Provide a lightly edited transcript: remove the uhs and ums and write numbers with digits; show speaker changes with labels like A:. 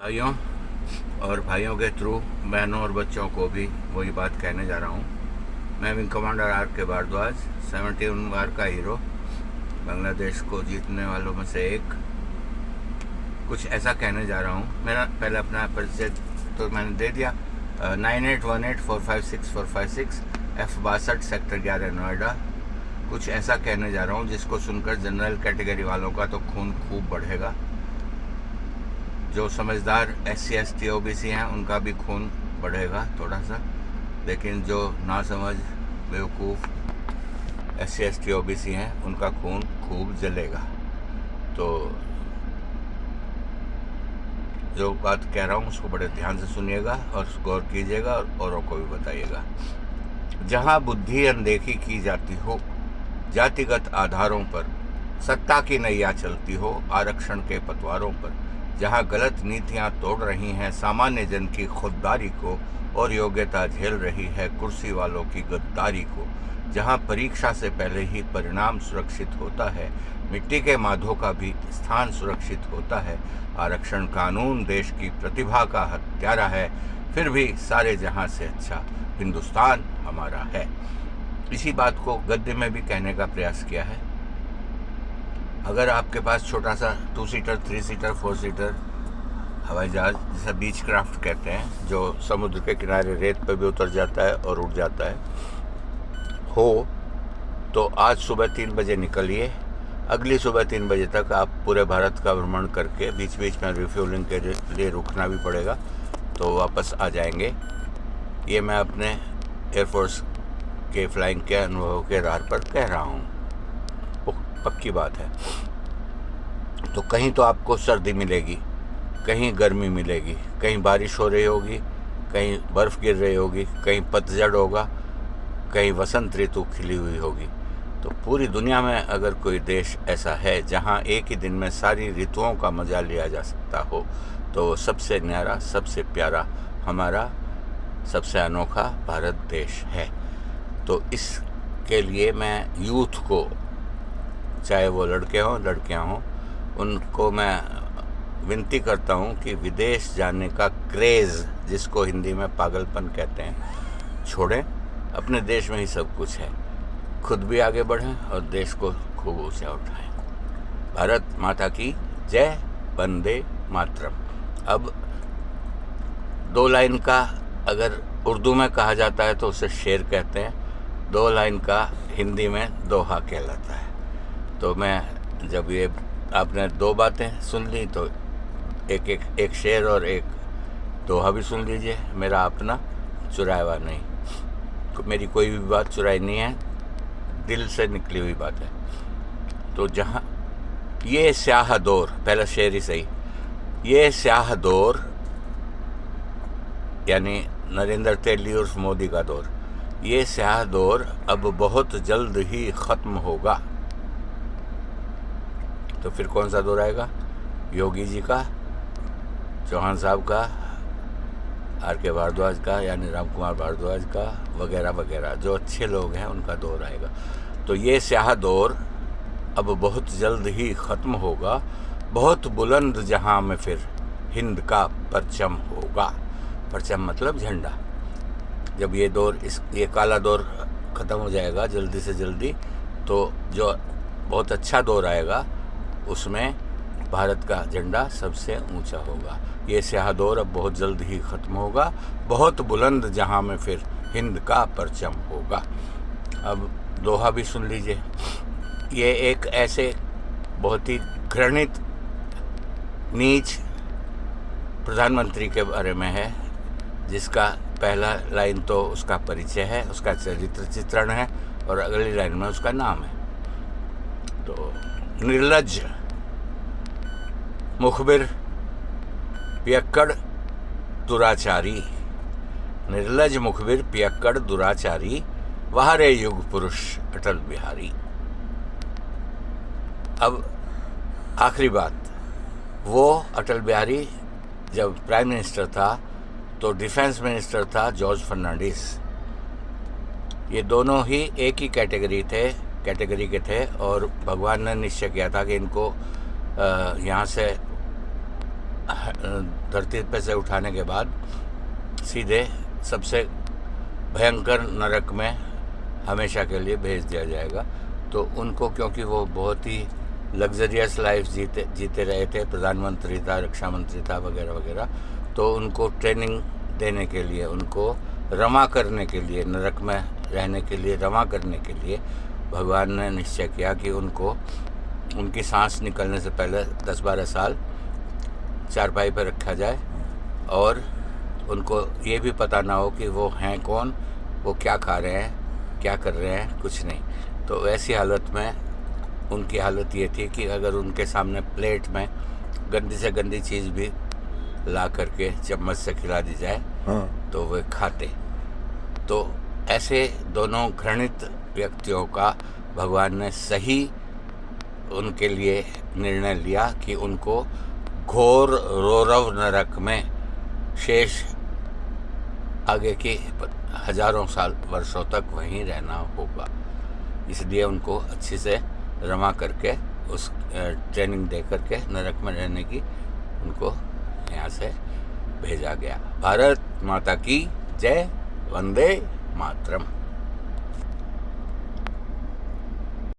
A: भाइयों और भाइयों के थ्रू बहनों और बच्चों को भी वही बात कहने जा रहा हूँ। मैं विंग कमांडर आर के भारद्वाज, 71 बार का हीरो, बांग्लादेश को जीतने वालों में से एक, कुछ ऐसा कहने जा रहा हूँ। मेरा पहले अपना परिचय तो मैंने दे दिया। 9818456456 F62 सेक्टर 11 नोएडा। कुछ ऐसा कहने जा रहा हूँ जिसको सुनकर जनरल कैटेगरी वालों का तो खून खूब बढ़ेगा। जो समझदार SC ST OBC हैं उनका भी खून बढ़ेगा थोड़ा सा, लेकिन जो नासमझ बेवकूफ़ SC ST OBC हैं उनका खून खूब जलेगा। तो जो बात कह रहा हूँ उसको बड़े ध्यान से सुनिएगा और गौर कीजिएगा और औरों को भी बताइएगा। जहाँ बुद्धि अनदेखी की जाती हो, जातिगत आधारों पर सत्ता की नैया चलती हो, आरक्षण के पतवारों पर, जहाँ गलत नीतियाँ तोड़ रही हैं सामान्य जन की खुददारी को और योग्यता झेल रही है कुर्सी वालों की गद्दारी को, जहाँ परीक्षा से पहले ही परिणाम सुरक्षित होता है, मिट्टी के माधों का भी स्थान सुरक्षित होता है, आरक्षण कानून देश की प्रतिभा का हत्यारा है, फिर भी सारे जहाँ से अच्छा हिंदुस्तान हमारा है। इसी बात को गद्य में भी कहने का प्रयास किया है। अगर आपके पास छोटा सा 2 सीटर 3 सीटर 4 सीटर हवाई जहाज़, जिसे बीच क्राफ्ट कहते हैं, जो समुद्र के किनारे रेत पर भी उतर जाता है और उड़ जाता है, हो तो आज सुबह 3 बजे निकलिए। अगली सुबह 3 बजे तक आप पूरे भारत का भ्रमण करके बीच बीच में रिफ्यूलिंग के लिए रुकना भी पड़ेगा, तो वापस आ जाएंगे। ये मैं अपने एयरफोर्स के फ्लाइंग के अनुभव के आधार पर कह रहा हूँ, पक्की बात है। तो कहीं तो आपको सर्दी मिलेगी, कहीं गर्मी मिलेगी, कहीं बारिश हो रही होगी, कहीं बर्फ़ गिर रही होगी, कहीं पतझड़ होगा, कहीं वसंत ऋतु खिली हुई होगी। तो पूरी दुनिया में अगर कोई देश ऐसा है जहाँ एक ही दिन में सारी ऋतुओं का मज़ा लिया जा सकता हो, तो सबसे न्यारा, सबसे प्यारा, हमारा सबसे अनोखा भारत देश है। तो इसके लिए मैं यूथ को, चाहे वो लड़के हों लड़कियां हों, उनको मैं विनती करता हूं कि विदेश जाने का क्रेज़, जिसको हिंदी में पागलपन कहते हैं, छोड़ें। अपने देश में ही सब कुछ है। खुद भी आगे बढ़ें और देश को खूब ऊंचा उठाएं। भारत माता की जय, वंदे मातरम। अब 2 लाइन का अगर उर्दू में कहा जाता है तो उसे शेर कहते हैं, 2 लाइन का हिंदी में दोहा कहलाता है। तो मैं जब ये आपने 2 बातें सुन ली तो एक शेर और एक दोहा भी सुन लीजिए। मेरा अपना चुराया हुआ नहीं, मेरी कोई भी बात चुराई नहीं है, दिल से निकली हुई बात है। तो जहाँ ये स्याह दौर, पहला शेर ही सही, ये स्याह दौर यानी नरेंद्र तेली उर्फ मोदी का दौर, ये स्याह दौर अब बहुत जल्द ही ख़त्म होगा। तो फिर कौन सा दौर आएगा? योगी जी का, चौहान साहब का, आर के भारद्वाज का यानी राम कुमार भारद्वाज का, वगैरह वगैरह, जो अच्छे लोग हैं उनका दौर आएगा। तो ये स्याह दौर अब बहुत जल्द ही ख़त्म होगा, बहुत बुलंद जहां में फिर हिंद का परचम होगा। परचम मतलब झंडा। जब ये दौर, ये काला दौर ख़त्म हो जाएगा जल्दी से जल्दी, तो जो बहुत अच्छा दौर आएगा उसमें भारत का झंडा सबसे ऊंचा होगा। ये स्याह दौर अब बहुत जल्द ही ख़त्म होगा, बहुत बुलंद जहां में फिर हिंद का परचम होगा। अब दोहा भी सुन लीजिए। ये एक ऐसे बहुत ही घृणित, नीच प्रधानमंत्री के बारे में है, जिसका पहला लाइन तो उसका परिचय है, उसका चरित्र चित्रण है, और अगली लाइन में उसका नाम है। तो निर्लज्ज, मुखबिर, पियक्कड़, दुराचारी, निर्लज्ज, मुखबिर, पियक्कड़, दुराचारी, वहारे युग पुरुष अटल बिहारी। अब आखिरी बात, वो अटल बिहारी जब प्राइम मिनिस्टर था तो डिफेंस मिनिस्टर था जॉर्ज फर्नांडिस। ये दोनों ही एक ही कैटेगरी के थे, और भगवान ने निश्चय किया था कि इनको यहाँ से धरती पे से उठाने के बाद सीधे सबसे भयंकर नरक में हमेशा के लिए भेज दिया जाएगा। तो उनको, क्योंकि वो बहुत ही लग्जरियस लाइफ जीते रहे थे, प्रधानमंत्री था, रक्षा मंत्री था, वगैरह वगैरह, तो उनको ट्रेनिंग देने के लिए, उनको रमा करने के लिए, नरक में रहने के लिए रमा करने के लिए भगवान ने निश्चय किया कि उनको उनकी सांस निकलने से पहले 10-12 साल चारपाई पर रखा जाए और उनको ये भी पता ना हो कि वो हैं कौन, वो क्या खा रहे हैं, क्या कर रहे हैं, कुछ नहीं। तो ऐसी हालत में उनकी हालत ये थी कि अगर उनके सामने प्लेट में गंदी से गंदी चीज़ भी ला करके चम्मच से खिला दी जाए तो वे खाते। तो ऐसे दोनों घृणित व्यक्तियों का भगवान ने सही उनके लिए निर्णय लिया कि उनको घोर रौरव नरक में शेष आगे के हजारों साल वर्षों तक वहीं रहना होगा। इसलिए उनको अच्छी से रमा करके उस ट्रेनिंग दे करके नरक में रहने की उनको यहाँ से भेजा गया। भारत माता की जय, वंदे मातरम।